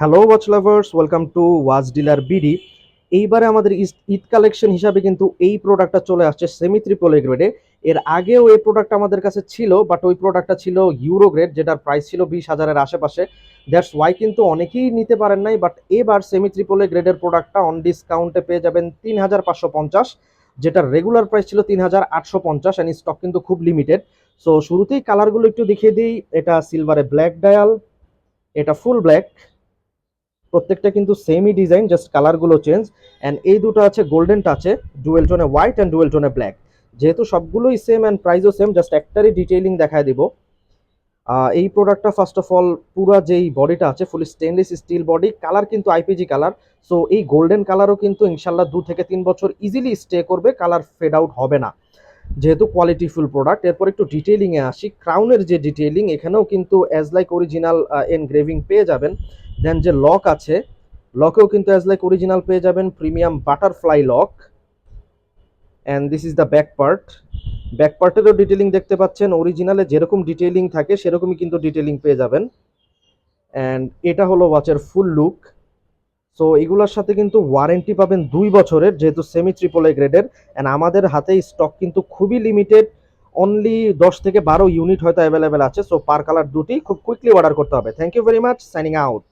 Hello watch lovers, welcome to watch dealer BD. এইবারে আমাদের Eid collection হিসাবে কিন্তু এই প্রোডাক্টটা চলে আসছে সেমি ট্রিপল এ গ্রেডে। এর আগেও এই প্রোডাক্ট আমাদের কাছে ছিল, বাট ওই প্রোডাক্টটা ছিল ইউরো গ্রেড, যেটার প্রাইস ছিল 20,000-এর আশেপাশে। দ্যাটস ওয়াই কিন্তু অনেকেই নিতে পারেন নাই, বাট এবার সেমি ট্রিপল এ গ্রেডের প্রোডাক্টটা অন ডিসকাউন্টে পেয়ে যাবেন 3,550, যেটার রেগুলার প্রাইস ছিল 3,850, অ্যান্ড স্টক কিন্তু খুব লিমিটেড। সো শুরুতেই কালারগুলো একটু দেখিয়ে দিই। এটা সিলভারে ব্ল্যাক ডায়াল, এটা ফুল ব্ল্যাক, প্রত্যেকটা কিন্তু সেমই ডিজাইন, জাস্ট কালারগুলো চেঞ্জ। অ্যান্ড এই দুটো আছে গোল্ডেন টাচে, ডুয়েল টোনে হোয়াইট অ্যান্ড ডুয়েল টোনে ব্ল্যাক। যেহেতু সবগুলোই সেম অ্যান্ড প্রাইসও সেম, জাস্ট একটারই ডিটেইলিং দেখায় দিব। এই প্রোডাক্টটা ফার্স্ট অফ অল পুরা যেই বডিটা আছে ফুল স্টেনলেস স্টিল বডি, কালার কিন্তু আইপিজি কালার। সো এই গোল্ডেন কালারও কিন্তু ইনশাল্লাহ 2 থেকে 3 বছর ইজিলি স্টে করবে, কালার ফেড আউট হবে না, যেহেতু কোয়ালিটিফুল প্রোডাক্ট। এরপর একটু ডিটেইলিংয়ে আসি। ক্রাউনের যে ডিটেইলিং, এখানেও কিন্তু অ্যাজ লাইক অরিজিনাল এনগ্রেভিং পেয়ে যাবেন। দেন যে লক আছে, লকেও কিন্তু অ্যাজ লাইক অরিজিনাল পেয়ে যাবেন, premium butterfly lock. And this is the back part. Back পার্টেরও ডিটেইলিং দেখতে পাচ্ছেন, অরিজিনালে যেরকম ডিটেইলিং থাকে সেরকমই কিন্তু ডিটেইলিং পেয়ে যাবেন। অ্যান্ড এটা হলো ওয়াচের ফুল লুক। সো এগুলোর সাথে কিন্তু ওয়ারেন্টি পাবেন 2 বছরের, যেহেতু সেমি ট্রিপল এ গ্রেডের। অ্যান্ড আমাদের হাতে স্টক কিন্তু খুবই লিমিটেড, অনলি 10 থেকে 12 ইউনিট হয়তো অ্যাভেলেবেল আছে। সো পার কালার দুটি, খুব কুইকলি অর্ডার করতে হবে। Thank you very much, signing out.